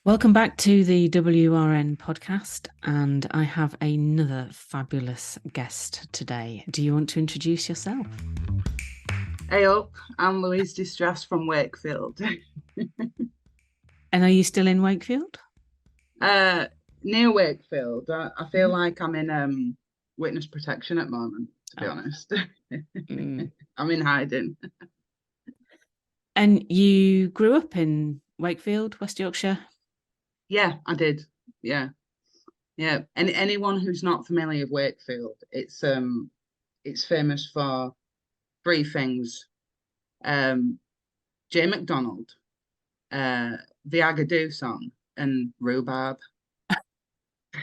Welcome back to the WRN podcast, and I have another fabulous guest today. Do you want to introduce yourself? Hey up, I'm Louise Distras from Wakefield. And are you still in Wakefield? uh, Near Wakefield. I feel Mhm. like I'm in witness protection at the moment, to be Oh. honest. Mm. I'm in hiding. And you grew up in Wakefield, West Yorkshire? Yeah, I did. Yeah, yeah. And anyone who's not familiar with Wakefield, it's famous for three things. Um, Jay McDonald, the Agadoo song, and rhubarb.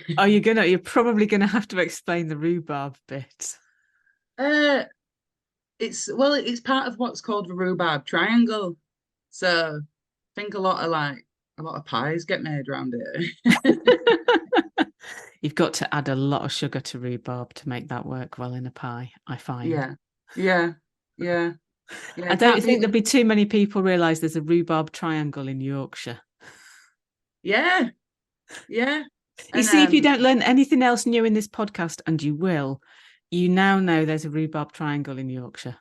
You're probably gonna have to explain the rhubarb bit. Uh, it's part of what's called the rhubarb triangle. So I think a lot of pies get made around here. You've got to add a lot of sugar to rhubarb to make that work well in a pie, I find. Yeah, yeah, yeah, yeah. I It don't can't think be. there'll be too many people realise there's a rhubarb triangle in Yorkshire. Yeah, yeah, You and see, if you don't learn anything else new in this podcast, and you will, you now know there's a rhubarb triangle in Yorkshire.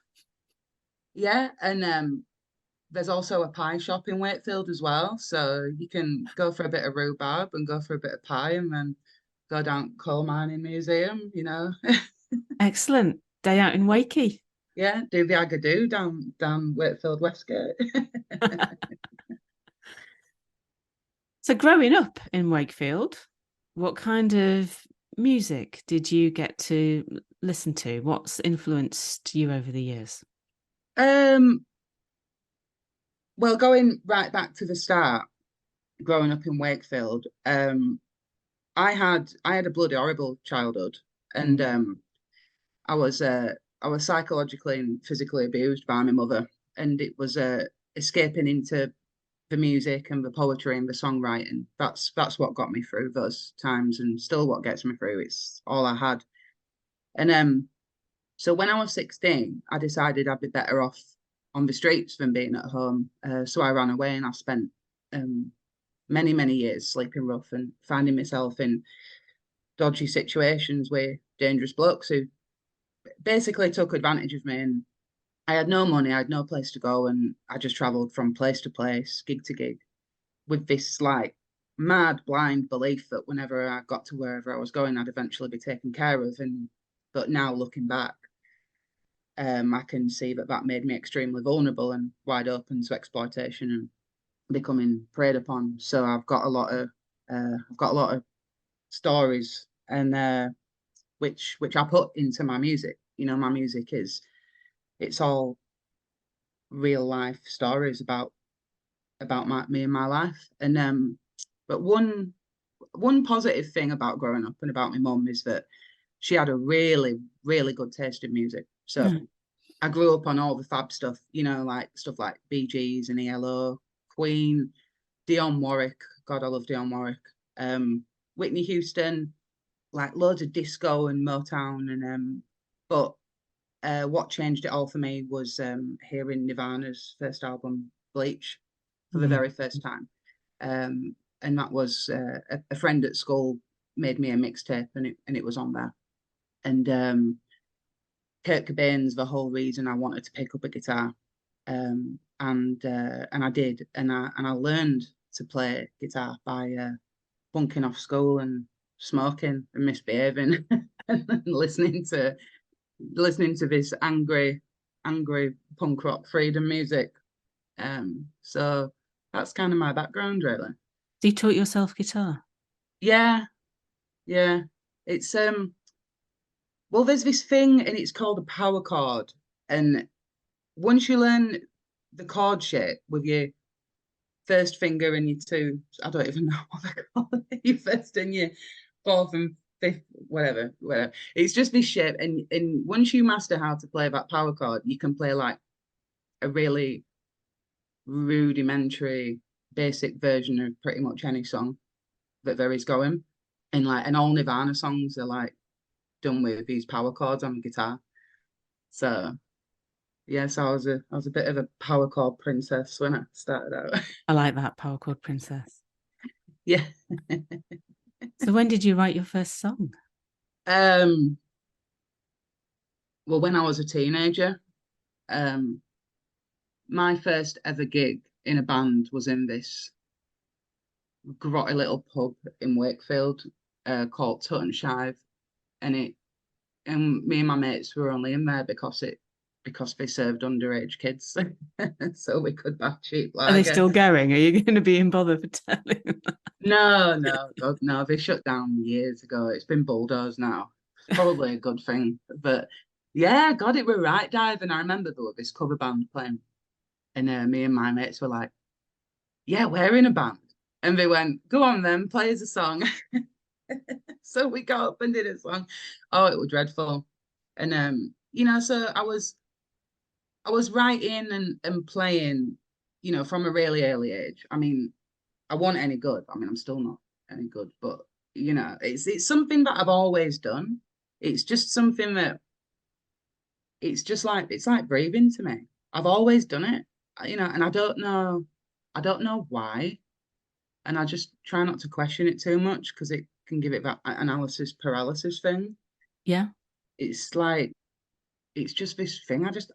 yeah, and there's also a pie shop in Wakefield as well. So you can go for a bit of rhubarb and go for a bit of pie, and then go down coal mining museum. Excellent. Day out in Wakey. Yeah, do the Agadoo down Wakefield Westgate. So, growing up in Wakefield, what kind of music did you get to listen to? What's influenced you over the years? Um, well, going right back to the start, growing up in Wakefield, I had a bloody horrible childhood, and Mm. I was psychologically and physically abused by my mother, and it was escaping into the music and the poetry and the songwriting. That's what got me through those times, and still what gets me through. It's all I had, and so when I was 16, I decided I'd be better off on the streets than being at home. So I ran away and I spent um, many years sleeping rough and finding myself in dodgy situations with dangerous blokes who basically took advantage of me. And I had no money, I had no place to go, and I just travelled from place to place, gig to gig, with this like mad blind belief that whenever I got to wherever I was going, I'd eventually be taken care of. And but now looking back, I can see that that made me extremely vulnerable and wide open to exploitation and becoming preyed upon. So I've got a lot of stories and which I put into my music. My music it's all real life stories about me and my life. And but one positive thing about growing up and about my mum is that she had a really good taste in music. So Mm. I grew up on all the fab stuff, like stuff like Bee Gees and ELO, Queen, Dionne Warwick. God, I love Dionne Warwick. Whitney Houston, like loads of disco and Motown, and but what changed it all for me was hearing Nirvana's first album, Bleach, for the Mm. very first time. And that was a friend at school made me a mixtape, and it was on there. And Kurt Cobain's the whole reason I wanted to pick up a guitar, and I did, and I learned to play guitar by bunking off school and smoking and misbehaving and listening to this angry punk rock freedom music. So that's kind of my background, really. So you taught yourself guitar? Yeah, yeah. It's well, there's this thing, and it's called a power chord, and once you learn the chord shape with your first finger and your two, I don't even know what they call it, your first and your fourth and fifth, whatever. It's just this shape, and once you master how to play that power chord, you can play like a really rudimentary, basic version of pretty much any song that there is going. And all Nirvana songs are like done with these power chords on the guitar. So yes, I was a bit of a power chord princess when I started out. I like that, power chord princess. Yeah. So when did you write your first song? Um, well, when I was a teenager, um, my first ever gig in a band was in this grotty little pub in Wakefield, called Tut and Shive, and it and me and my mates were only in there because they served underage kids, so we could buy cheap Are they lager. still going? Are you going to be in bother for telling them? No, no, God, no. They shut down years ago. It's been bulldozed now. It's probably a good thing, but yeah, God, it were right, Dive. And I remember there was this cover band playing, and me and my mates were like, "Yeah, we're in a band," and they went, "Go on, then, play us a song." So we got up and did a song. Oh, it was dreadful. And so I was writing and playing, from a really early age. I mean, I wasn't any good. I mean, I'm still not any good, but it's something that I've always done. It's just something that it's like breathing to me. I've always done it, and I don't know why, and I just try not to question it too much because it can give it that analysis paralysis thing. Yeah. It's like it's just this thing. I just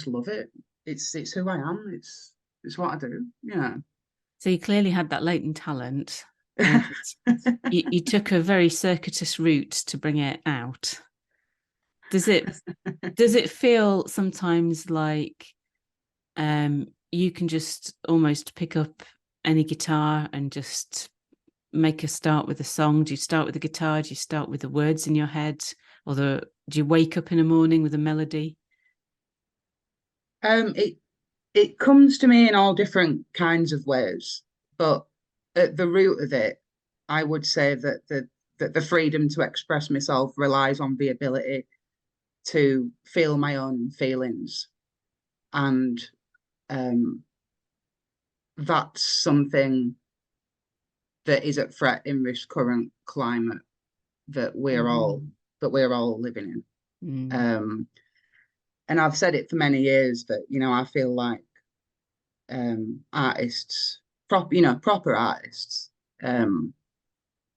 love it. It's who I am. It's what I do. So you clearly had that latent talent, and you took a very circuitous route to bring it out. Does it feel sometimes like you can just almost pick up any guitar and just make a start with a song? Do you start with the guitar? Do you start with the words in your head? Or do you wake up in the morning with a melody? It comes to me in all different kinds of ways, but at the root of it, I would say that the freedom to express myself relies on the ability to feel my own feelings, and um, that's something that is at threat in this current climate that we're all Mm. that we're all living in. Mm. And I've said it for many years that I feel like artists, proper artists, um,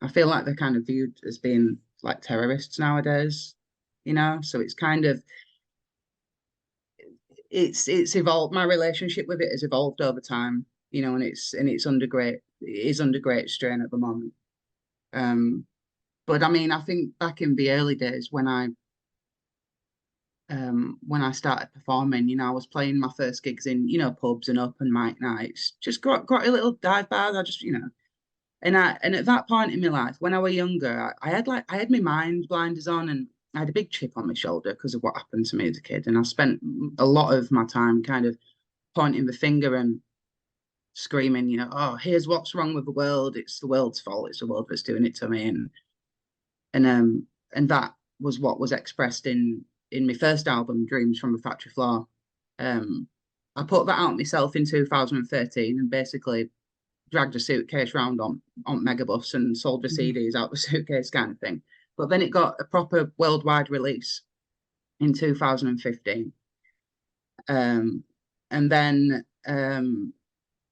I feel like they're kind of viewed as being like terrorists nowadays. So it's kind of it's evolved. My relationship with it has evolved over time. And it's under great strain at the moment. Um, but I mean, I think back in the early days when I started performing, I was playing my first gigs in, pubs and open mic nights, just got a little dive bars. I just, and at that point in my life, when I was younger, I had my mind blinders on, and I had a big chip on my shoulder because of what happened to me as a kid. And I spent a lot of my time kind of pointing the finger and screaming, oh, here's what's wrong with the world. It's the world's fault. It's the world that's doing it to me. And that was what was expressed in my first album, Dreams from the Factory Floor. Um, I put that out myself in 2013 and basically dragged a suitcase round on Megabus and sold the Mm. CDs out the suitcase kind of thing. But then it got a proper worldwide release in 2015. And then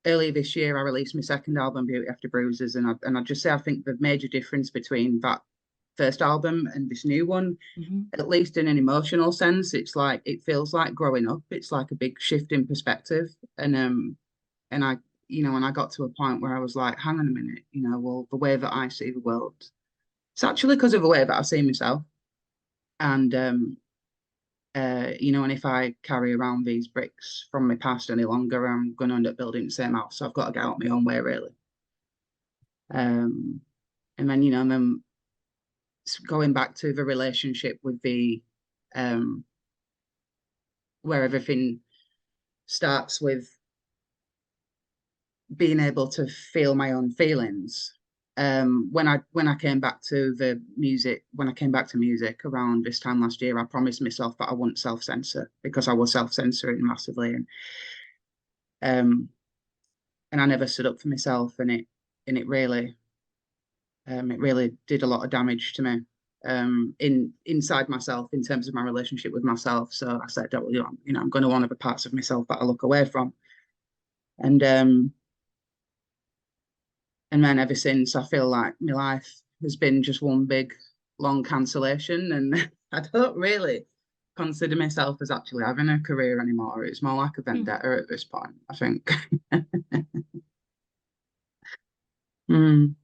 earlier this year, I released my second album, Beauty After Bruises, and I just say I think the major difference between that first album and this new one, Mm-hmm. at least in an emotional sense, it feels like growing up. It's like a big shift in perspective, and I got to a point where I was like, hang on a minute, well, the way that I see the world, it's actually because of the way that I see myself, and and if I carry around these bricks from my past any longer, I'm going to end up building the same house. So I've got to get out my own way, really. Um, and then going back to the relationship with um, where everything starts with being able to feel my own feelings. When I came back to music around this time last year, I promised myself that I wouldn't self-censor because I was self-censoring massively, um, and I never stood up for myself, and it really did a lot of damage to me, inside myself in terms of my relationship with myself. So I said, "Oh, I'm going to honor the parts of myself that I look away from," and And then ever since, I feel like my life has been just one big long cancellation, and I don't really consider myself as actually having a career anymore. It's more like a Mm. vendetta at this point, I think. Mm,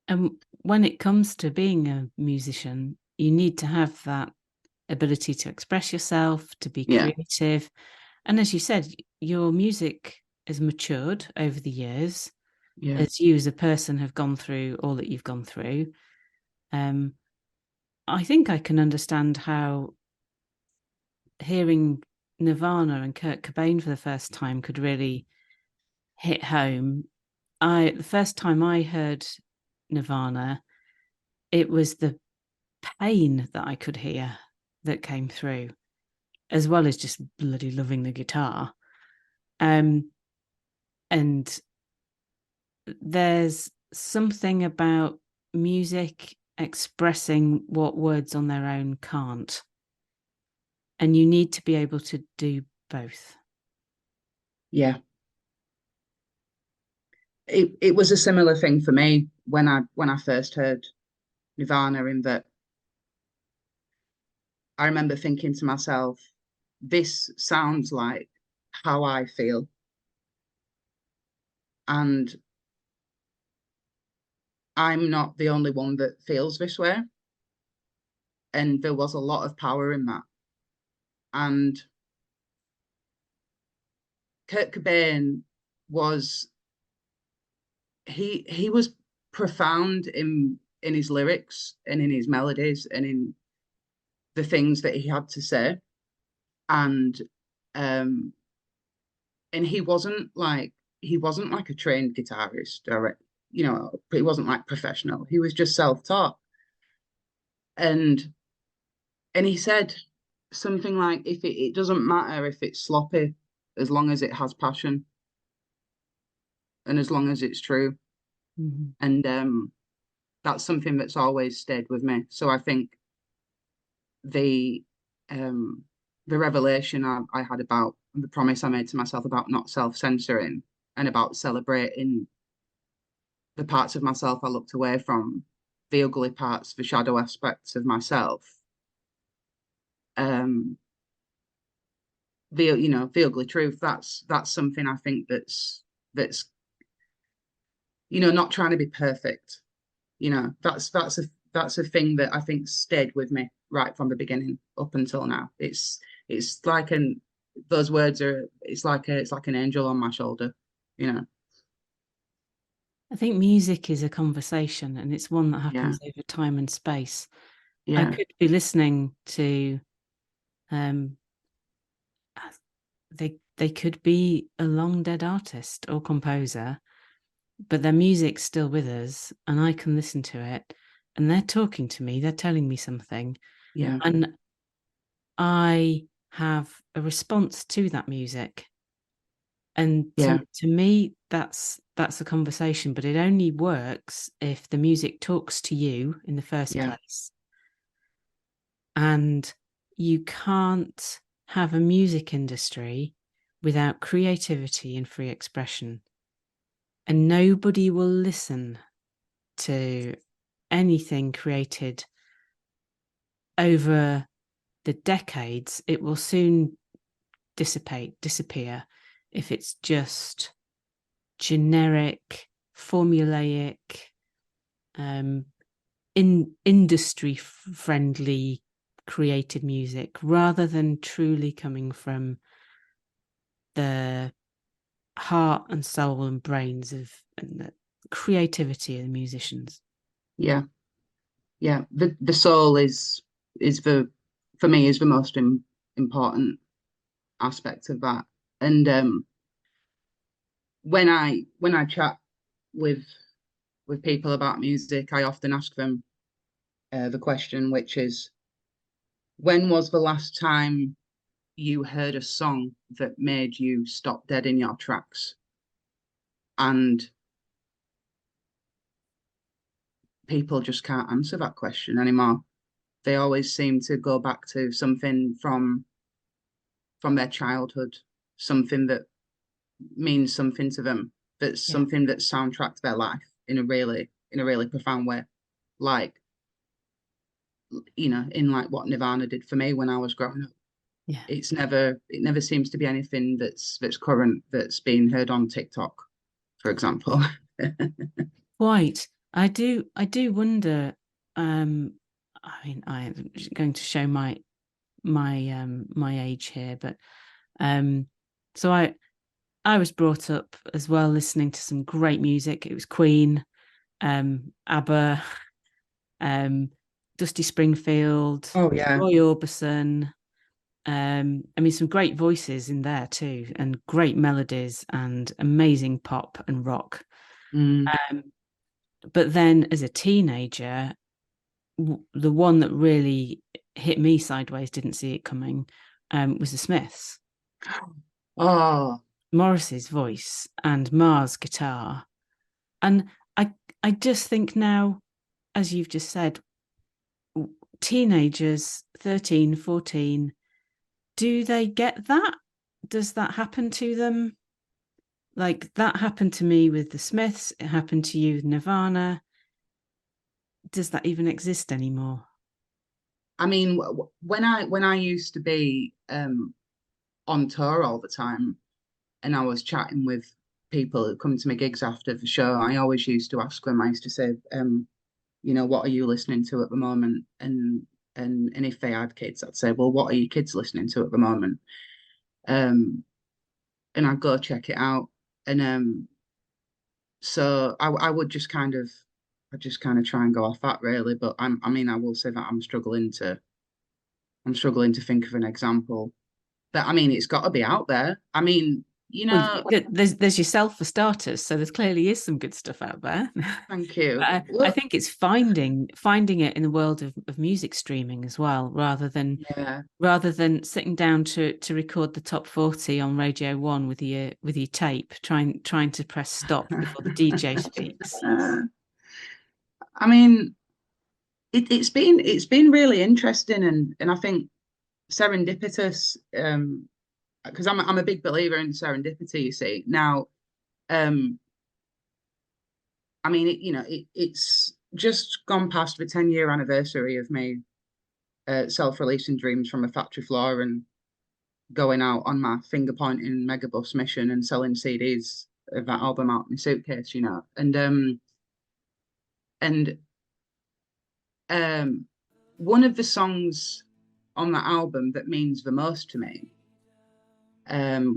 And when it comes to being a musician, you need to have that ability to express yourself, to be yeah, creative. And as you said, your music has matured over the years yeah, as you as a person have gone through all that you've gone through. Um, I think I can understand how hearing Nirvana and Kurt Cobain for the first time could really hit home. The first time I heard Nirvana, it was the pain that I could hear that came through, as well as just bloody loving the guitar. Um, and there's something about music expressing what words on their own can't. And you need to be able to do both. yeah. It was a similar thing for me when I first heard Nirvana, in that I remember thinking to myself, this sounds like how I feel. And I'm not the only one that feels this way. And there was a lot of power in that. And Kurt Cobain was he was profound in his lyrics and in his melodies and in the things that he had to say. And um and he wasn't like a trained guitarist, or he wasn't like professional. He was just self-taught. And he said something like, if it doesn't matter if it's sloppy, as long as it has passion and as long as it's true. Mm-hmm. And that's something that's always stayed with me. So I think the um the revelation I had about the promise I made to myself about not self-censoring and about celebrating the parts of myself I looked away from, the ugly parts, the shadow aspects of myself, um, the ugly truth. That's something I think that's not trying to be perfect. That's a thing that I think stayed with me right from the beginning up until now. It's like an those words are it's like an angel on my shoulder, you know. I think music is a conversation and it's one that Yeah, happens over time and space. I yeah, could be listening to um they could be a long dead artist or composer, but their music's still with us and I can listen to it and they're talking to me, they're telling me something, yeah, and I have a response to that music. And yeah, to me, that's a conversation, but it only works if the music talks to you in the first yeah, place. And you can't have a music industry without creativity and free expression. And nobody will listen to anything created over the decades. It will soon disappear if it's just generic, formulaic, um, in industry friendly created music rather than truly coming from the heart and soul and brains of and the creativity of the musicians. yeah, yeah. The soul is the for me is the most important aspect of that. And when I chat with people about music, I often ask them the question, which is, when was the last time you heard a song that made you stop dead in your tracks? And people just can't answer that question anymore. They always seem to go back to something from their childhood, something that means something to them. that's Yeah. something that soundtracked their life in a really profound way. Like, in like what Nirvana did for me when I was growing up. Yeah. It never seems to be anything that's current that's being heard on TikTok, for example. Quite. I do wonder, I mean, I'm going to show my age here, but so I was brought up as well listening to some great music. It was Queen, ABBA, um, Dusty Springfield, Oh yeah. Roy Orbison. I mean, some great voices in there too, and great melodies and amazing pop and rock. Mm. Um, but then as a teenager, the one that really hit me sideways, didn't see it coming, was the Smiths. Oh, Morrissey's voice and Mar's guitar. And I I just think now, as you've just said, teenagers, 13, 14, do they get that? Does that happen to them? Like that happened to me with the Smiths, it happened to you with Nirvana. Does that even exist anymore? I mean, when I used to be on tour all the time, and I was chatting with people who come to my gigs after the show, I always used to ask them. I used to say, what are you listening to at the moment? And if they had kids, I'd say, well, what are your kids listening to at the moment? Um, and I'd go check it out. And so I would just I just kind of try and go off that really. But I mean, I will say that I'm struggling to think of an example. But I mean, it's got to be out there. I mean, Well, there's yourself for starters, so there clearly is some good stuff out there. thank you. I Well, think it's finding it in the world of music streaming as well, yeah. rather than sitting down to record the top 40 on Radio One with your tape, trying to press stop before the DJ speaks. I mean, it's been really interesting, and I think serendipitous. Because I'm a big believer in serendipity. You see now, um, I mean, it's just gone past the 10-year anniversary of me self-releasing Dreams from a Factory Floor and going out on my finger pointing megabus mission and selling CDs of that album out in my suitcase, and um, one of the songs on that album that means the most to me,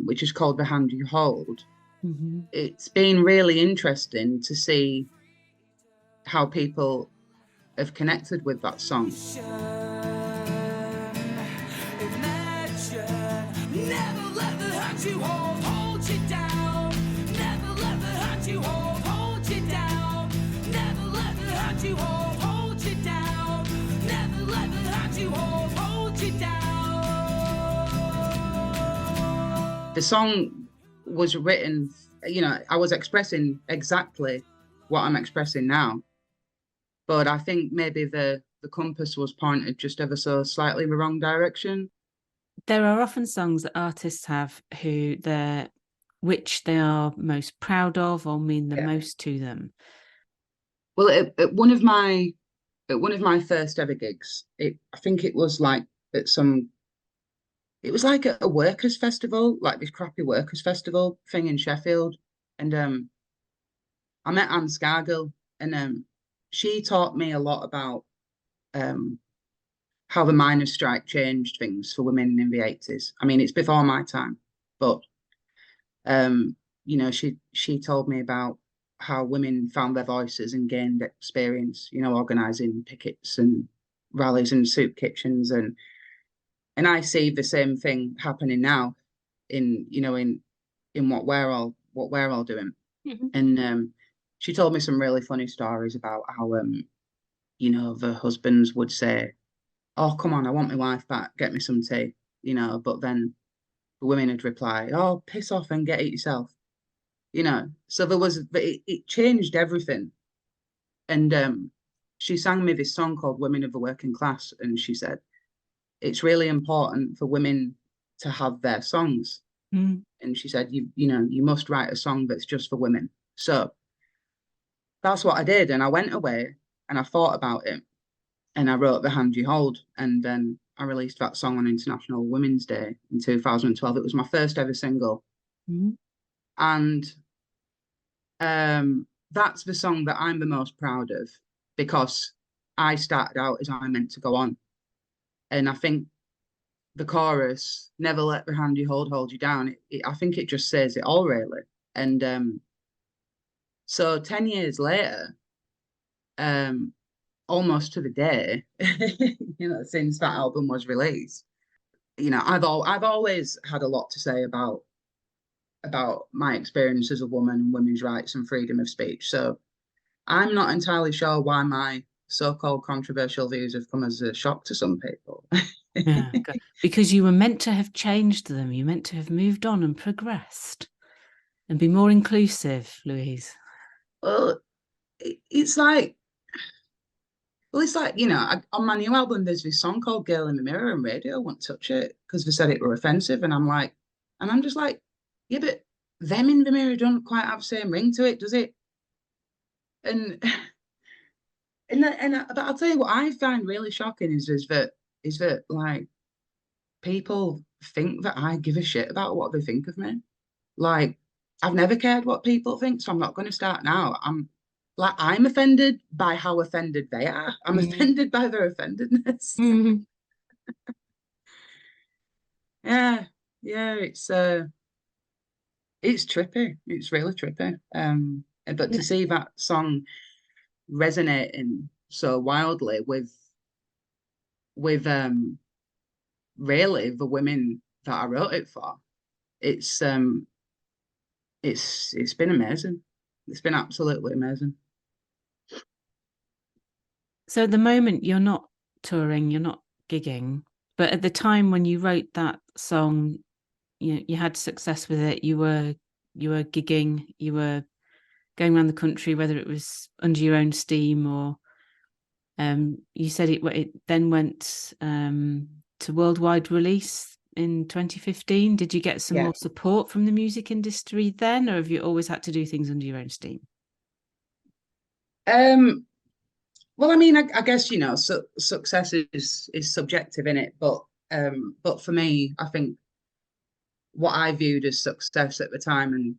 which is called The Hand You Hold. Mm-hmm. It's been really interesting to see how people have connected with that song. The song was written, I was expressing exactly what I'm expressing now, but I think maybe the compass was pointed just ever so slightly the wrong direction. There are often songs that artists have which they are most proud of or mean the Yeah. most to them. Well, at one of my first ever gigs, I think it was like at some it was like a workers' festival, like this crappy workers' festival thing in Sheffield. And I met Anne Scargill, and she taught me a lot about um, how the miners' strike changed things for women in the 80s. I mean, it's before my time, but she told me about how women found their voices and gained experience, organising pickets and rallies and soup kitchens, and I see the same thing happening now in what we're all doing. Mm-hmm. And she told me some really funny stories about how the husbands would say, "Oh, come on, I want my wife back, get me some tea," but then the women would reply, "Oh, piss off and get it yourself." So it changed everything. And she sang me this song called Women of the Working Class, and she said it's really important for women to have their songs. Mm. And she said, you must write a song that's just for women. So that's what I did. And I went away and I thought about it and I wrote The Hand You Hold. And then I released that song on International Women's Day in 2012. It was my first ever single. Mhm. And that's the song that I'm the most proud of because I started out as I meant to go on. And I think the chorus, never let the hand you hold you down, I think it just says it all, really. And so 10 years later, um, almost to the day, since that album was released, I've always had a lot to say about my experience as a woman and women's rights and freedom of speech. So I'm not entirely sure why my so-called controversial views have come as a shock to some people. Yeah, because you were meant to have changed them. You meant to have moved on and progressed and be more inclusive, Louise. Well, it's like, on my new album, there's this song called Girl in the Mirror, and radio won't touch it because they said it were offensive. And I'm just like, yeah, but them in the mirror don't quite have the same ring to it, does it? And but I'll tell you what I find really shocking is that like people think that I give a shit about what they think of me. Like, I've never cared what people think, so I'm not going to start now. I'm offended by how offended they are. I'm Mm. offended by their offendedness. Mm. Yeah, yeah, it's trippy. It's really trippy. But to see that song resonating so wildly with really the women that I wrote it for, it's it's been amazing. It's been absolutely amazing. So at the moment, you're not touring, you're not gigging, but at the time when you wrote that song, you had success with it. You were gigging, you were going around the country, whether it was under your own steam or you said it then went to worldwide release in 2015. Did you get some Yeah. more support from the music industry then, or have you always had to do things under your own steam? Um, well, I mean, I guess success is subjective in it, but for me, I think what I viewed as success at the time,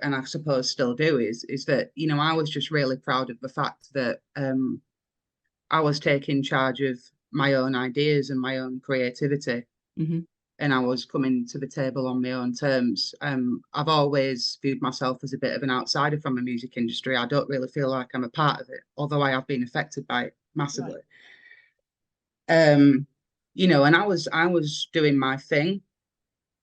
and I suppose still do, is that I was just really proud of the fact that I was taking charge of my own ideas and my own creativity, Mm-hmm. and I was coming to the table on my own terms. I've always viewed myself as a bit of an outsider from the music industry. I don't really feel like I'm a part of it, although I have been affected by it Right. massively. Um, and I was doing my thing.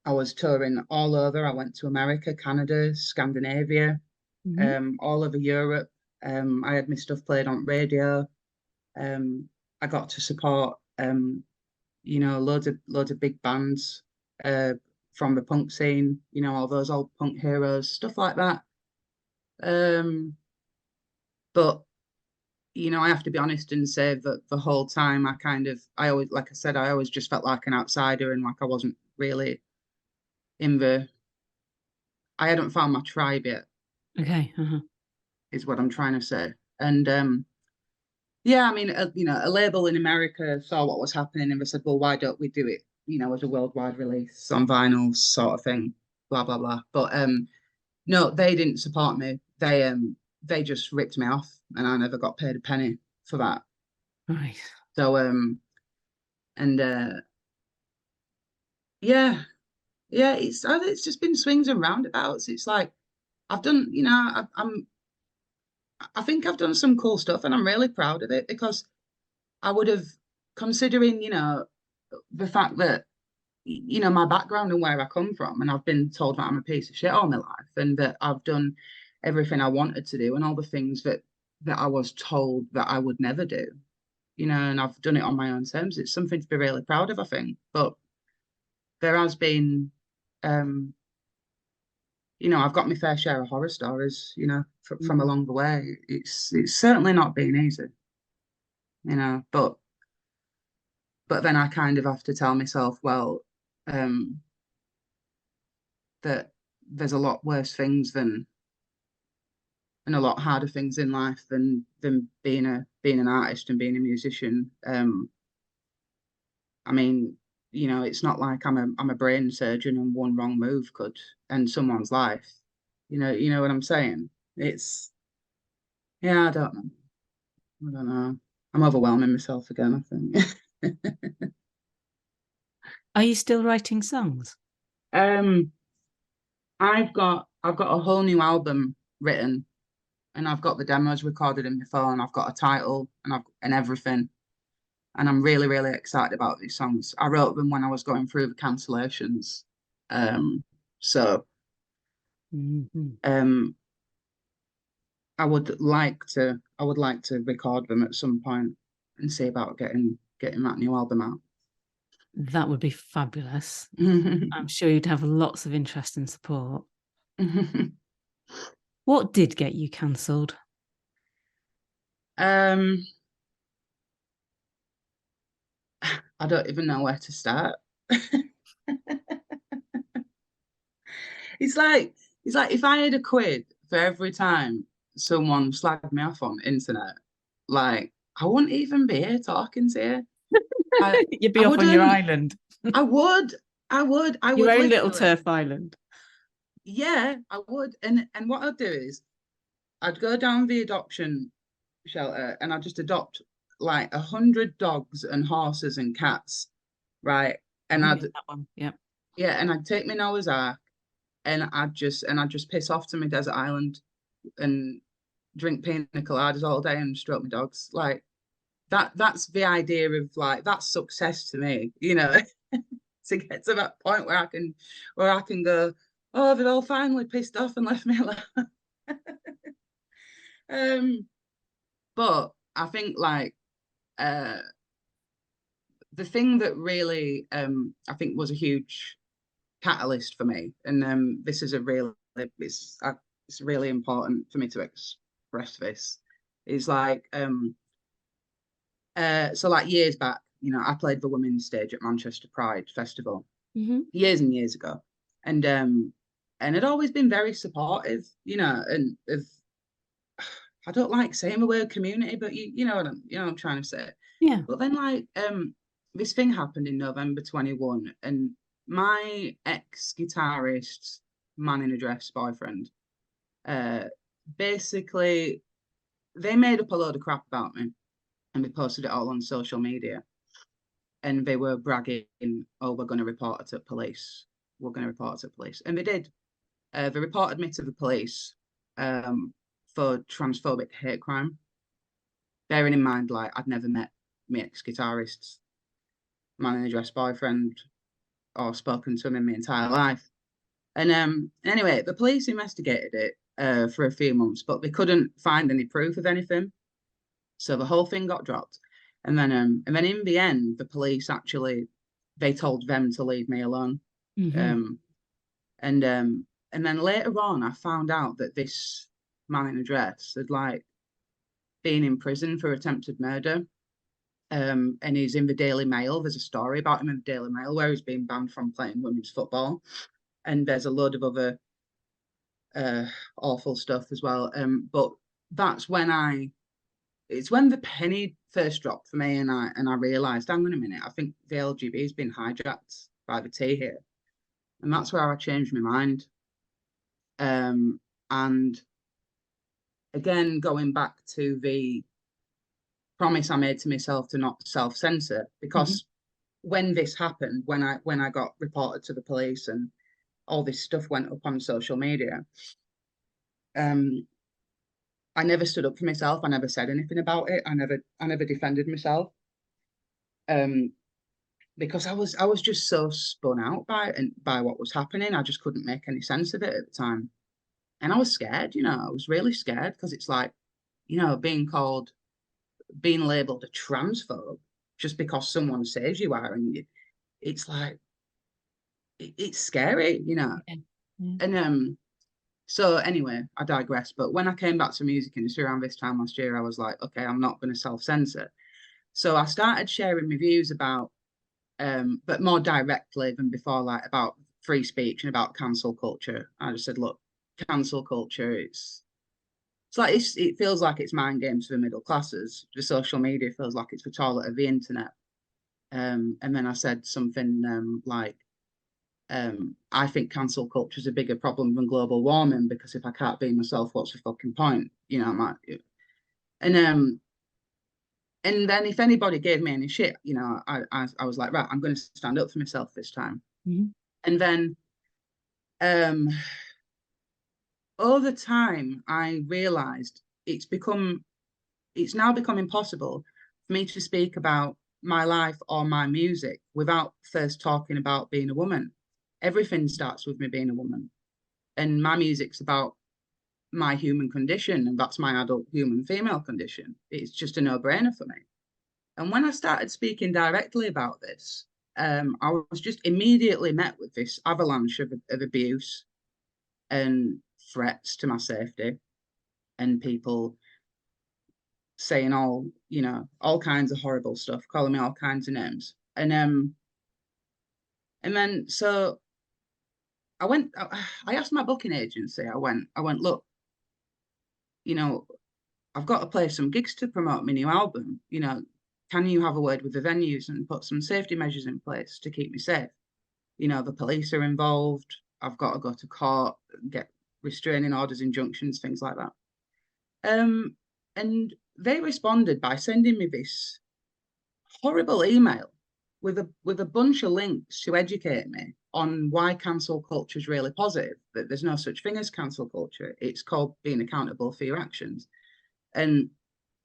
I was touring all over. I went to America, Canada, Scandinavia, Mm-hmm. all over Europe. I had my stuff played on radio. I got to support loads of big bands uh, from the punk scene, all those old punk heroes, stuff like that. Um, but I have to be honest and say that the whole time I always, like I said, I always just felt like an outsider and like I wasn't really in the, I hadn't found my tribe yet, Okay. Uh-huh. is what I'm trying to say. And yeah, I mean, a label in America saw what was happening and they said, well, why don't we do it, as a worldwide release on vinyl sort of thing, blah, blah, blah. But no, they didn't support me. They just ripped me off and I never got paid a penny for that. Right. So and yeah, yeah, it's just been swings and roundabouts. It's like I've done, I think I've done some cool stuff and I'm really proud of it because I would have, considering, the fact that, my background and where I come from, and I've been told that I'm a piece of shit all my life and that I've done everything I wanted to do and all the things that I was told that I would never do, and I've done it on my own terms. It's something to be really proud of, I think. But there has been, um, I've got my fair share of horror stories, from Mm. along the way. It's certainly not been easy, but then I kind of have to tell myself, well, um, that there's a lot worse things and a lot harder things in life than being an artist and being a musician. I mean, you know, it's not like I'm a brain surgeon and one wrong move could end someone's life. You know what I'm saying? It's yeah, I don't know. I don't know. I'm overwhelming myself again, I think. Are you still writing songs? um, I've got a whole new album written, and I've got the demos recorded in my phone. I've got a title and everything, and I'm really really excited about these songs. I wrote them when I was going through the cancellations, so Mm-hmm. um, I would like to record them at some point and see about getting that new album out. That would be fabulous. I'm sure you'd have lots of interest and support. What did get you cancelled? um, I don't even know where to start. It's like it's like if I had a quid for every time someone slagged me off on internet, like I wouldn't even be here talking to you. I You'd I be off on your wouldn't. island, I would. I your would own little literally. turf island. Yeah, I would. And what I'd do is I'd go down the adoption shelter and I'd just adopt like 100 dogs and horses and cats, right? And Oh, yeah, I'd that one. Yeah. yeah, and I'd take my Noah's Ark and I'd just piss off to my desert island and drink pina coladas all day and stroke my dogs. Like that's the idea of like that's success to me, you know, to get to that point where I can go, oh, they've all finally pissed off and left me alone. um, but I think like uh the thing that really I think was a huge catalyst for me, and this is a really it's really important for me to express this, is like so like years back, you know, I played the women's stage at Manchester Pride Festival Mm-hmm. years and years ago, and had always been very supportive, you know, and of I don't like saying the word community, but you know what I'm trying to say. Yeah. But then like this thing happened in November 21, and my ex guitarist, man in a dress boyfriend, uh basically they made up a load of crap about me and they posted it all on social media, and they were bragging, oh, we're going to report it to police, we're going to report it to police, and they did. They reported me to the police um for transphobic hate crime, bearing in mind like I'd never met my ex-guitarist's man in a dress boyfriend or spoken to him in my entire life. And anyway, the police investigated it for a few months, but they couldn't find any proof of anything. So the whole thing got dropped. And then in the end, the police actually they told them to leave me alone. Mm-hmm. Um, and then later on, I found out that this man in a dress had like been in prison for attempted murder. And he's in the Daily Mail. There's a story about him in the Daily Mail where he's been banned from playing women's football, and there's a load of other uh, awful stuff as well. But that's when it's when the penny first dropped for me, and I realised, hang on a minute, I think the LGB has been hijacked by the T here, and that's where I changed my mind. And again, going back to the promise I made to myself to not self-censor, Mm-hmm. because when this happened, when I got reported to the police and all this stuff went up on social media, um, I never stood up for myself. I never said anything about it. I never defended myself. Um, because I was just so spun out by it and by what was happening. I just couldn't make any sense of it at the time. And I was scared, you know, I was really scared because it's like, you know, being labeled a transphobe just because someone says you are, and it's like it's scary, you know. Yeah. Yeah. And so anyway, I digress. But when I came back to music industry around this time last year, I was like, okay, I'm not going to self-censor. So I started sharing my views about, but more directly than before, like about free speech and about cancel culture. I just said, look, cancel culture, it's it feels like it's mind games for the middle classes. The social media feels like it's the toilet of the internet. And then I said something like, I think cancel culture is a bigger problem than global warming, because if I can't be myself, what's the fucking point? You know, and then if anybody gave me any shit, you know, I was like, right, I'm going to stand up for myself this time. Mm-hmm. And then over time, I realized it's now become impossible for me to speak about my life or my music without first talking about being a woman. Everything starts with me being a woman, and my music's about my human condition, and that's my adult human female condition. It's just a no-brainer for me. And when I started speaking directly about this, I was just immediately met with this avalanche of abuse and threats to my safety, and people saying all kinds of horrible stuff, calling me all kinds of names. And then so I asked my booking agency, I went, look, you know, I've got to play some gigs to promote my new album. You know, can you have a word with the venues and put some safety measures in place to keep me safe? You know, the police are involved. I've got to go to court, get restraining orders, injunctions, things like that. And they responded by sending me this horrible email with a bunch of links to educate me on why cancel culture is really positive, that there's no such thing as cancel culture. It's called being accountable for your actions. And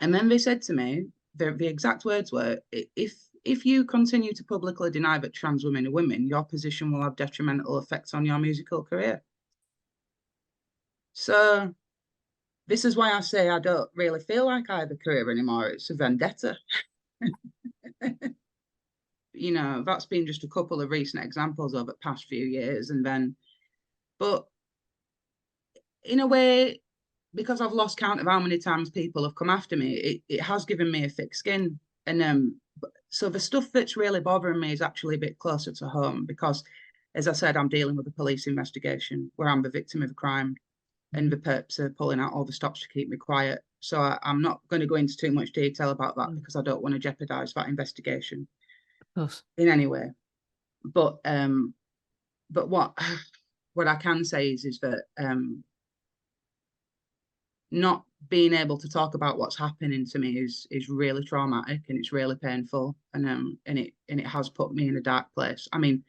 then they said to me, the exact words were, if you continue to publicly deny that trans women are women, your position will have detrimental effects on your musical career. So this is why I say I don't really feel like I have a career anymore. It's a vendetta. You know, that's been just a couple of recent examples over the past few years. And then, but in a way, because I've lost count of how many times people have come after me, it has given me a thick skin. And so the stuff that's really bothering me is actually a bit closer to home, because, as I said, I'm dealing with a police investigation where I'm the victim of a crime, and the perps are pulling out all the stops to keep me quiet. So I'm not going to go into too much detail about that, because I don't want to jeopardize that investigation in any way. But what I can say is that not being able to talk about what's happening to me is really traumatic, and it's really painful, and it has put me in a dark place. I mean,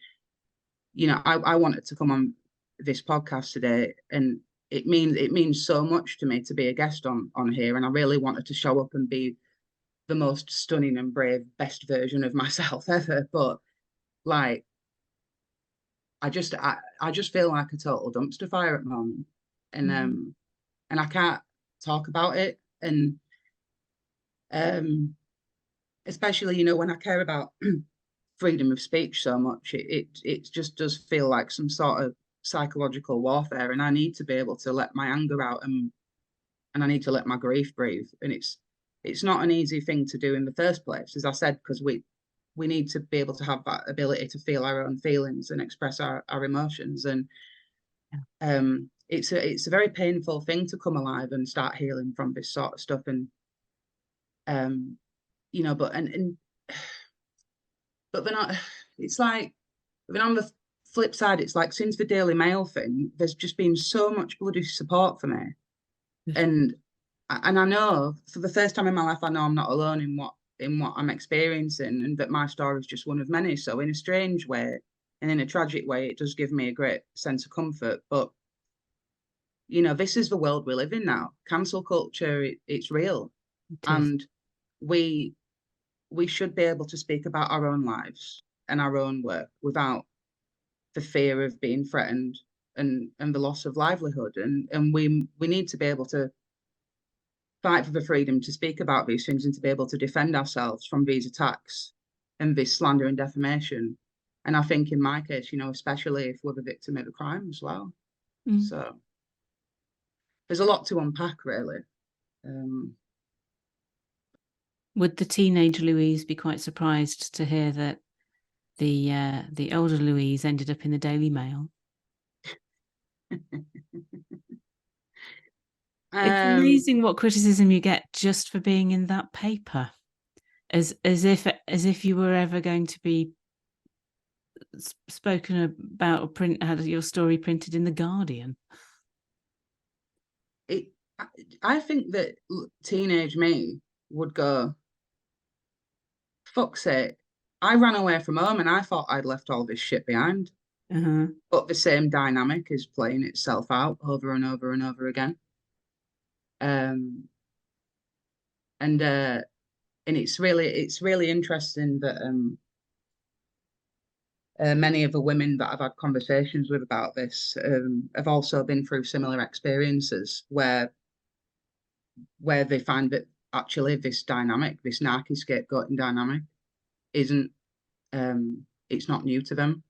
you know, I wanted to come on this podcast today, and it means so much to me to be a guest on here, and I really wanted to show up and be the most stunning and brave, best version of myself ever. But like, I just feel like a total dumpster fire at the moment, and I can't talk about it, and especially, you know, when I care about freedom of speech so much, it just does feel like some sort of psychological warfare, and I need to be able to let my anger out, and I need to let my grief breathe, and it's not an easy thing to do in the first place, as I said, because we need to be able to have that ability to feel our own feelings and express our emotions, and it's a very painful thing to come alive and start healing from this sort of stuff. And you know, but then it's like, then on the flip side, it's like, since the Daily Mail thing, there's just been so much bloody support for me. And I know, for the first time in my life, I know I'm not alone in what I'm experiencing, and that my story is just one of many. So in a strange way, and in a tragic way, it does give me a great sense of comfort. But you know, this is the world we live in now. Cancel culture, it's real, and we should be able to speak about our own lives and our own work without the fear of being threatened and the loss of livelihood. And we need to be able to fight for the freedom to speak about these things, and to be able to defend ourselves from these attacks and this slander and defamation. And I think in my case, you know, especially if we're the victim of a crime as well. So there's a lot to unpack, really. Would the teenage Louise be quite surprised to hear that the older Louise ended up in the Daily Mail? It's Um, amazing what criticism you get just for being in that paper, as if you were ever going to be spoken about or had your story printed in the Guardian. it, I think that teenage me would go, fuck's sake, I ran away from home and I thought I'd left all this shit behind. Uh-huh. But the same dynamic is playing itself out over and over and over again. Um, and and it's really interesting that many of the women that I've had conversations with about this have also been through similar experiences where they find that actually this dynamic, this narky scapegoating dynamic, isn't it's not new to them.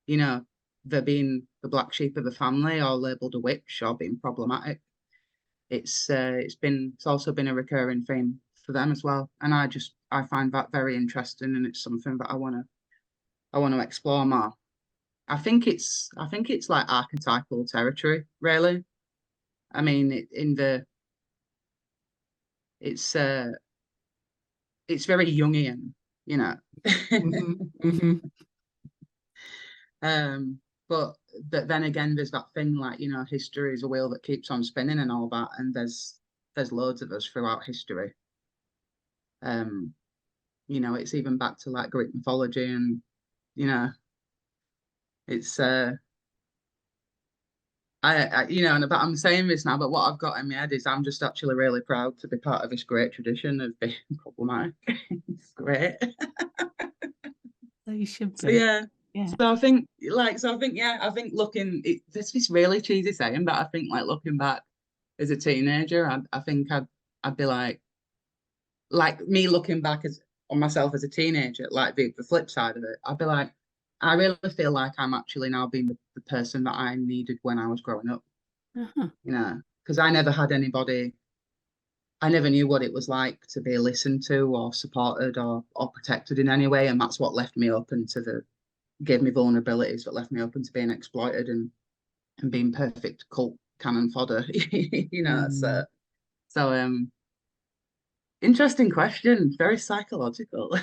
You know, they're being the black sheep of the family or labelled a witch or being problematic. It's also been a recurring theme for them as well. And I find that very interesting, and it's something that I want to explore more. I think it's like archetypal territory, really. I mean, it's uh it's very Jungian, you know. Mm-hmm. Mm-hmm. um, but then again, there's that thing like, history is a wheel that keeps on spinning and all that, and there's loads of us throughout history. Um, it's even back to like Greek mythology, and you know, it's and but I'm saying this now, but what I've got in my head is I'm just actually really proud to be part of this great tradition of being problematic. It's great. So you should So be. yeah. Yeah. I think looking there's this really cheesy saying, but I think like looking back as a teenager, I think I'd be like me looking back as on myself as a teenager, like the flip side of it, I'd be like, I really feel like I'm actually now being the person that I needed when I was growing up, Uh-huh. because I never had anybody, I never knew what it was like to be listened to or supported or protected in any way. And that's what left me open to gave me vulnerabilities that left me open to being exploited and being perfect cult cannon fodder, Mm. so interesting question, very psychological.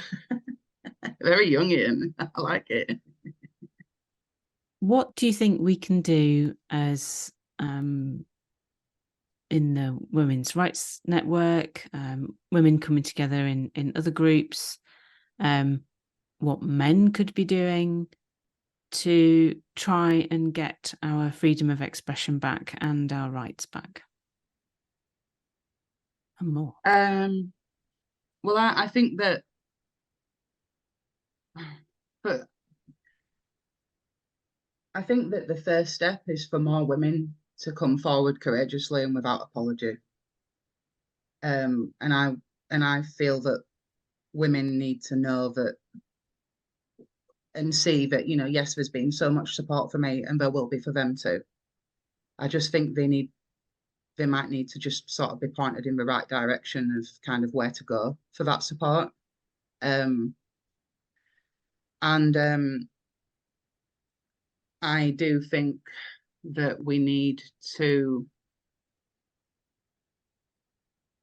Very Jungian. I like it. What do you think we can do as in the women's rights network, women coming together in other groups, what men could be doing to try and get our freedom of expression back and our rights back and more? Well, I think that, but I think that the first step is for more women to come forward courageously and without apology. Um, and I and I feel that women need to know that and see that, yes, there's been so much support for me and there will be for them too. I just think they might need to just sort of be pointed in the right direction of kind of where to go for that support. Um, and I do think that to,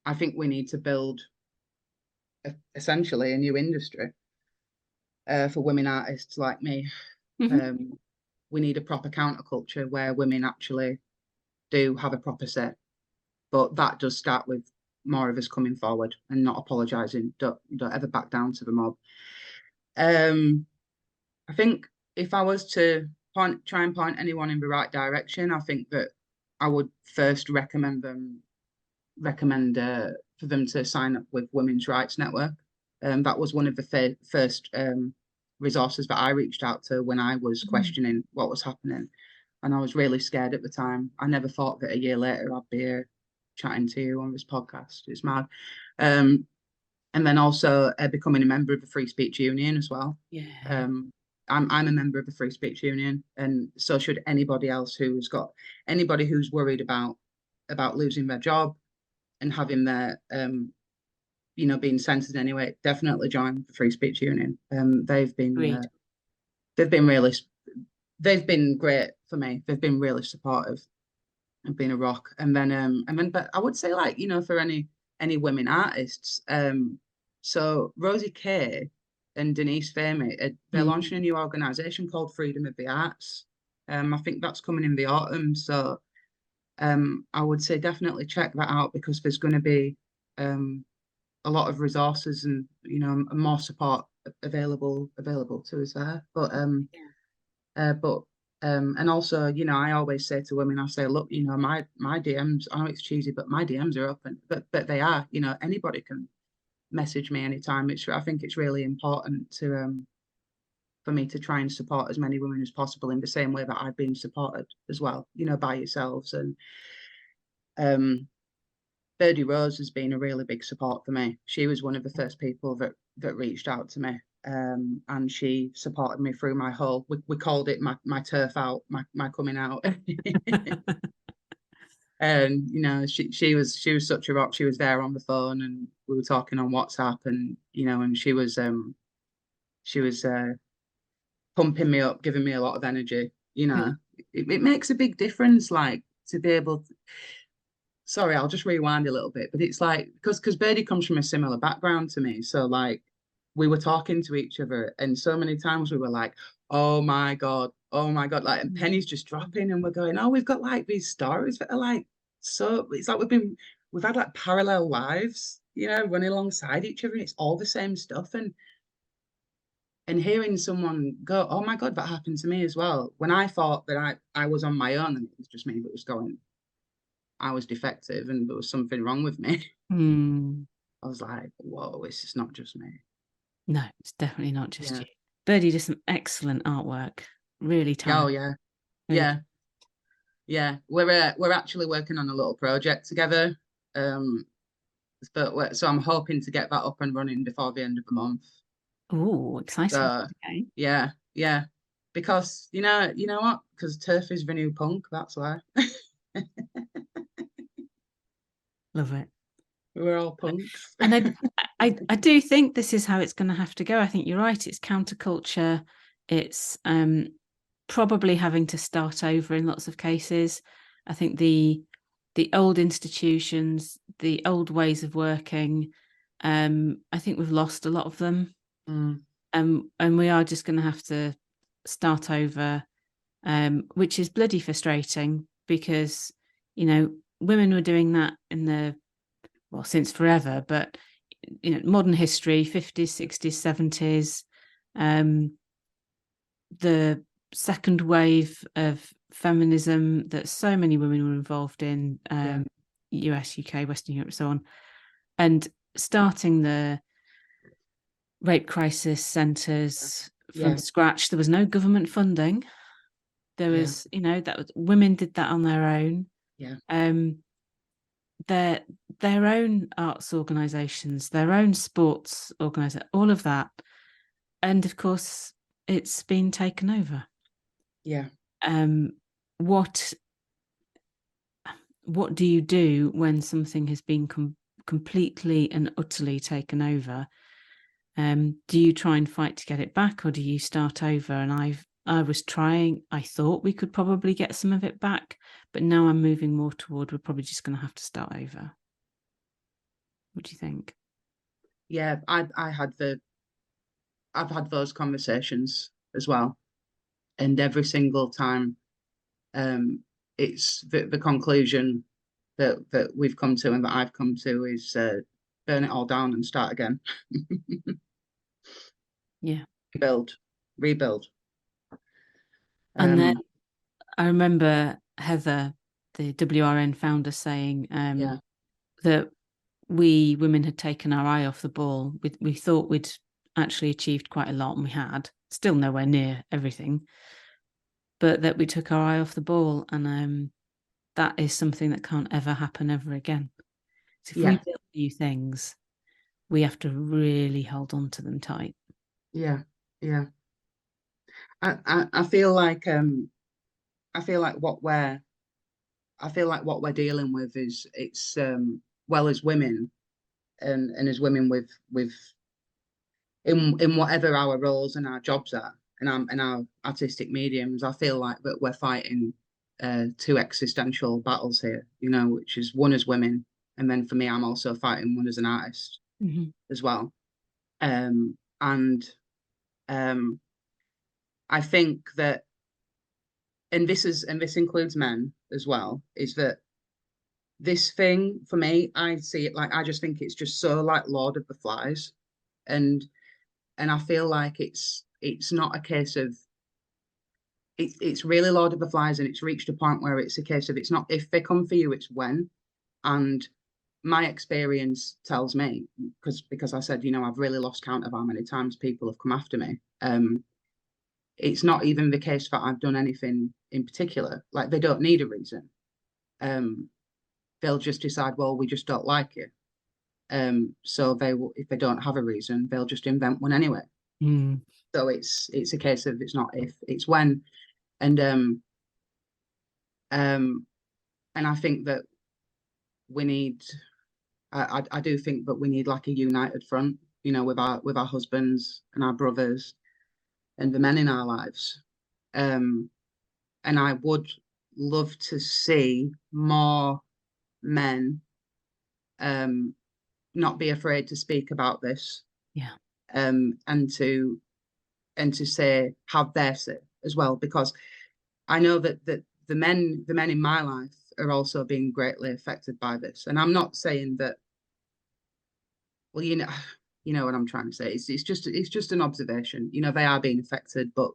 I think we need to build essentially a new industry for women artists like me. Mm-hmm. Um, we need a proper counterculture where women actually do have a proper say. But that does start with more of us coming forward and not apologising. Don't ever back down to the mob. Um, I think if I was to try and point anyone in the right direction, I think that I would first recommend for them to sign up with Women's Rights Network. That was one of the first resources that I reached out to when I was questioning what was happening, and I was really scared at the time. I never thought that a year later I'd be here chatting to you on this podcast. It's mad. Um, and then also becoming a member of the Free Speech Union as well. Yeah. I'm a member of the Free Speech Union, and so should anybody else anybody who's worried about losing their job and having their being censored anyway. Definitely join the Free Speech Union. Agreed. They've been really they've been great for me. They've been really supportive. I've been a rock. But I would say, like, for any women artists, so Rosie Kay and Denise Famey, they're Mm. launching a new organisation called Freedom of the Arts. I think that's coming in the autumn. So I would say definitely check that out, because there's going to be um a lot of resources and more support available to us there. But and also, I always say to women, I say, look, my DMs, I know it's cheesy, but my DMs are open. But they are, anybody can message me anytime. I think it's really important to for me to try and support as many women as possible in the same way that I've been supported as well, by yourselves. And um Birdie Rose has been a really big support for me. She was one of the first people that reached out to me. And she supported me through my whole, we called it my turf out, my coming out. And she was such a rock. She was there on the phone, and we were talking on WhatsApp, and and she was pumping me up, giving me a lot of energy. It makes a big difference, like, to be able to, sorry, I'll just rewind a little bit, but it's like, because Birdie comes from a similar background to me. So, like, we were talking to each other, and so many times we were like, oh my God, like, and pennies just dropping, and we're going, oh, we've got like these stories that are like, so it's like we've had like parallel lives, running alongside each other, and it's all the same stuff. And hearing someone go, oh my God, that happened to me as well. When I thought that I was on my own, and it was just me that was going, I was defective and there was something wrong with me. Mm. I was like, whoa, this is not just me. No, it's definitely not just Yeah. you. Birdie did some excellent artwork. Really Oh talented. yeah. Really. Yeah. Yeah. We're actually working on a little project together. Um, so I'm hoping to get that up and running before the end of the month. Oh, exciting. So Okay. yeah, yeah. Because you know what? Because turf is the new punk, that's why. Love it. We're all punks. And I do think this is how it's going to have to go. I think you're right. It's counterculture. It's probably having to start over in lots of cases. I think the old institutions, the old ways of working, I think we've lost a lot of them. Mm, And we are just going to have to start over, which is bloody frustrating because, women were doing that since forever, but, modern history, 50s, 60s, 70s, the second wave of feminism that so many women were involved in, yeah, US, UK, Western Europe, so on, and starting the rape crisis centres from yeah, scratch. There was no government funding. There yeah, was, women did that on their own. yeah, Um, their own arts organisations, their own sports organisations, all of that, and of course, it's been taken over. yeah, Um, what what do you do when something has been completely and utterly taken over? Do you try and fight to get it back, or do you start over? And I was trying. I thought we could probably get some of it back, but now I'm moving more toward we're probably just going to have to start over. What do you think? yeah. I've had those conversations as well, and every single time, um, it's the conclusion that we've come to and that I've come to is burn it all down and start again. Yeah. Rebuild, rebuild. And then Um, I remember Heather, the WRN founder, saying yeah, that we women had taken our eye off the ball. We thought we'd actually achieved quite a lot, and we had, still nowhere near everything, but that we took our eye off the ball. And that is something that can't ever happen ever again. So if we yeah, build new things, we have to really hold on to them tight. yeah, yeah. I feel like I feel like what we're dealing with is it's well, as women, and as women with in whatever our roles and our jobs are, and our artistic mediums, I feel like that we're fighting. two existential battles here, you know, which is one as women, and then for me, I'm also fighting one as an artist as well. And I think that, and this includes men as well, is that this thing for me, I see it like, I just think it's just so like Lord of the Flies, and I feel like it's not a case of it's really Lord of the Flies, and it's reached a point where it's a case of it's not if they come for you, it's when. And my experience tells me, because I said, you know, I've really lost count of how many times people have come after me. It's not even the case that I've done anything in particular. Like, they don't need a reason. They'll just decide, well, we just don't like you. So they will, if they don't have a reason, they'll just invent one anyway. So it's a case of it's not if, it's when. And I think that we need, I do think that we need like a united front, you know, with our husbands and our brothers and the men in our lives. And I would love to see more men not be afraid to speak about this. Yeah. And to say, have their say as well, because I know that the men in my life are also being greatly affected by this. And I'm not saying that, well, you know what I'm trying to say. It's just an observation. You know, they are being affected, but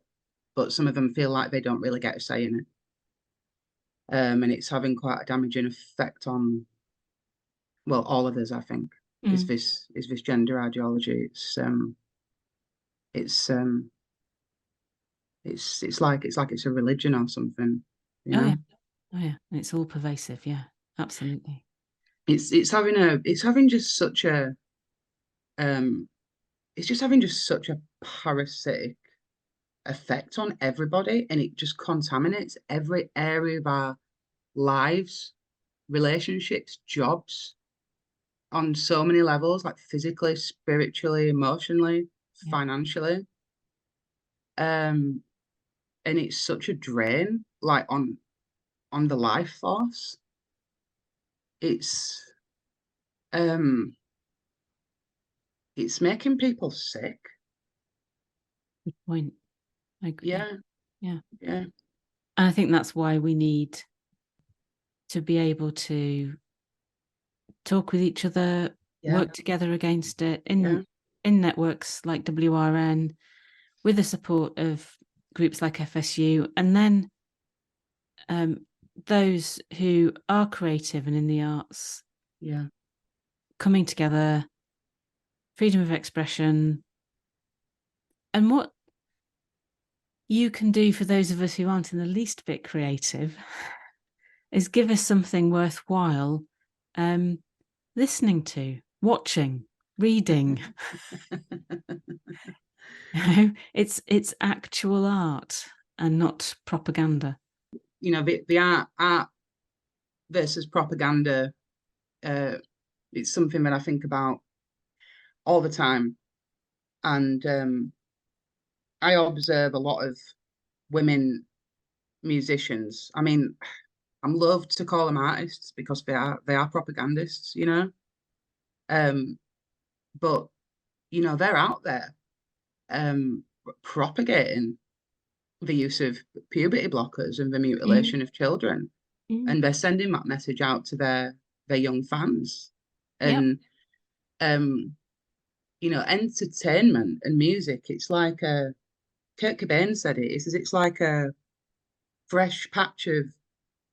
some of them feel like they don't really get a say in it. And it's having quite a damaging effect on, well, all of us, I think. Is this gender ideology. It's like it's a religion or something, you know. Yeah, it's all pervasive. Yeah, absolutely. It's having just such a it's just having just such a parasitic effect on everybody, and it just contaminates every area of our lives, relationships, jobs, on so many levels, like physically, spiritually, emotionally, financially. And it's such a drain, like on the life force. It's um it's making people sick. Good point. I agree. Yeah. Yeah. Yeah. And I think that's why we need to be able to talk with each other, work together against it in networks like WRN, with the support of groups like FSU, and then those who are creative and in the arts coming together, freedom of expression. And what you can do for those of us who aren't in the least bit creative is give us something worthwhile listening to, watching, reading. It's actual art and not propaganda. You know, the art versus propaganda, it's something that I think about all the time. And I observe a lot of women musicians. I mean, I'm loath to call them artists because they are propagandists, you know. But you know, they're out there propagating the use of puberty blockers and the mutilation of children, and they're sending that message out to their young fans. And you know, entertainment and music, it's like Kurt Cobain said it's like a fresh patch of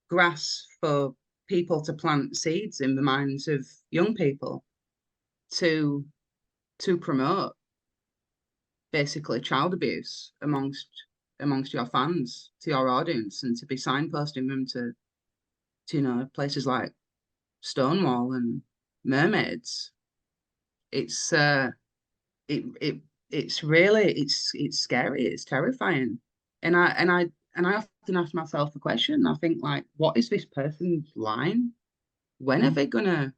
grass for people to plant seeds in the minds of young people to promote basically child abuse amongst your fans, to your audience, and to be signposting them to you know, places like Stonewall and Mermaids. It's it's really it's scary, it's terrifying. And I often ask myself a question. I think, like, what is this person's line? When are they gonna,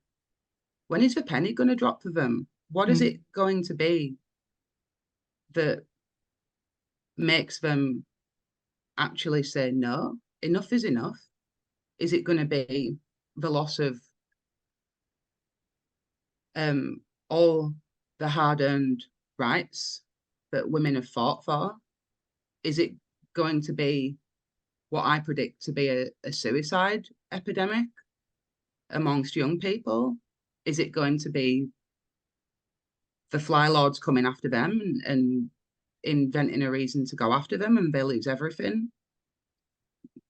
when is the penny gonna drop for them? What is it going to be that makes them actually say no? enough is enough? Is it going to be the loss of all the hard-earned rights that women have fought for? Is it going to be what I predict to be a suicide epidemic amongst young people? Is it going to be the fly lords coming after them and inventing a reason to go after them and they lose everything?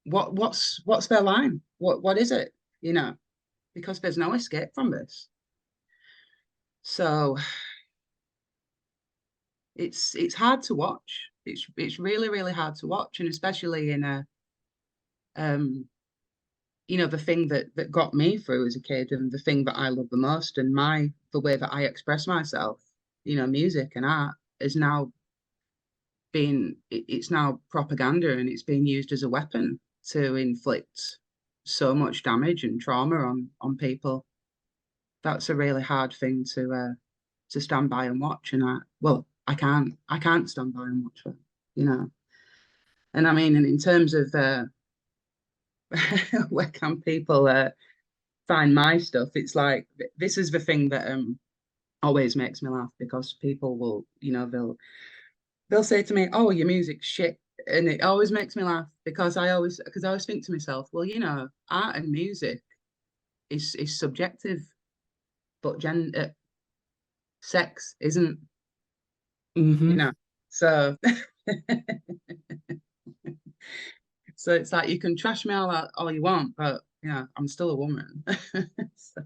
What's their line? What is it? You know, because there's no escape from this. So it's hard to watch. It's really, really hard to watch, and especially in a you know, the thing that got me through as a kid and the thing that I love the most and the way that I express myself, you know, music and art is now it's now propaganda, and it's being used as a weapon to inflict so much damage and trauma on people. That's a really hard thing to stand by and watch. And I can't stand by and watch it, you know. And I mean, and in terms of where can people find my stuff, it's like this is the thing that always makes me laugh, because people will, you know, they'll say to me, "Oh, your music's shit," and it always makes me laugh because I always think to myself, well, you know, art and music is subjective, but sex isn't, Mm-hmm. you know. So so it's like you can trash me all you want, but you know, I'm still a woman. So,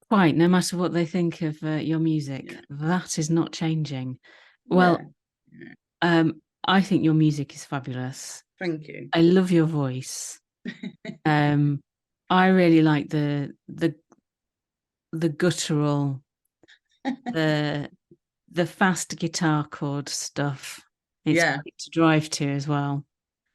Quite, no matter what they think of your music, yeah, that is not changing. yeah, Well, yeah. I think your music is fabulous. Thank you. I love your voice. I really like the guttural, the fast guitar chord stuff. It's Yeah. great to drive to as well.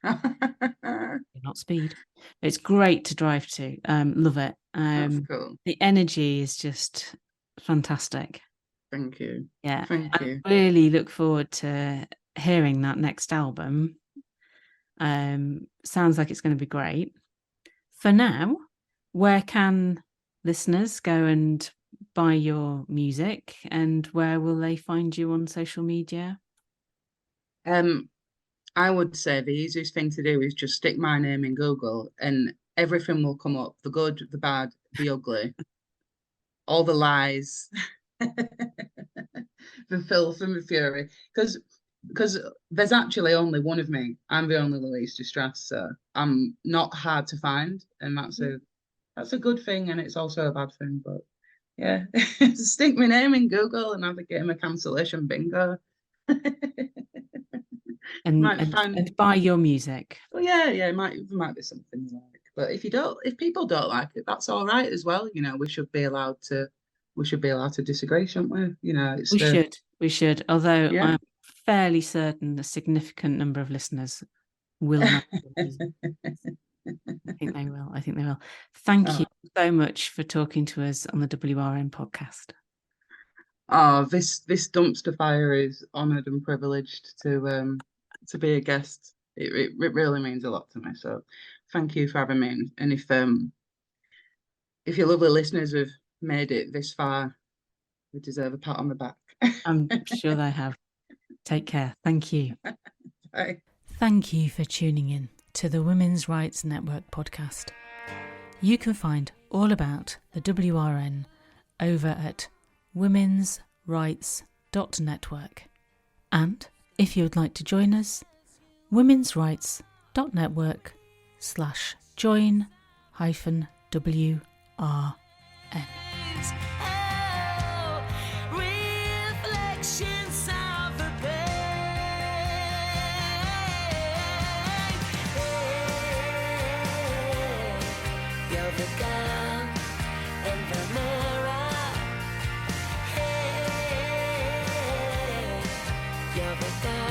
Not speed. It's great to drive to. Love it. That's cool. The energy is just fantastic. Thank you. Yeah, Thank I you. really look forward to hearing that next album. Sounds like it's going to be great. For now, where can listeners go and buy your music, and where will they find you on social media? I would say the easiest thing to do is just stick my name in Google and everything will come up. The good, the bad, the ugly, all the lies, the filth and the fury. Because there's actually only one of me. I'm the only Louise Distras, so I'm not hard to find, and that's a good thing, and it's also a bad thing. But yeah, stick my name in Google and have a game of cancellation bingo. Might find, And buy your music. well, yeah, it might be something you like. But if people don't like it, that's all right as well. You know, we should be allowed to disagree, shouldn't we? You know, it's We should. Although yeah. I'm fairly certain a significant number of listeners will not. I think they will. I think they will. Thank you so much for talking to us on the WRN podcast. Oh, this dumpster fire is honoured and privileged to be a guest. It really means a lot to me. So thank you for having me. And if your lovely listeners have made it this far, we deserve a pat on the back. I'm sure they have. Take care. Thank you. Bye. Thank you for tuning in to the Women's Rights Network podcast. You can find all about the WRN over at womensrights.network. And if you would like to join us, womensrights.network/join-WRN. You're the girl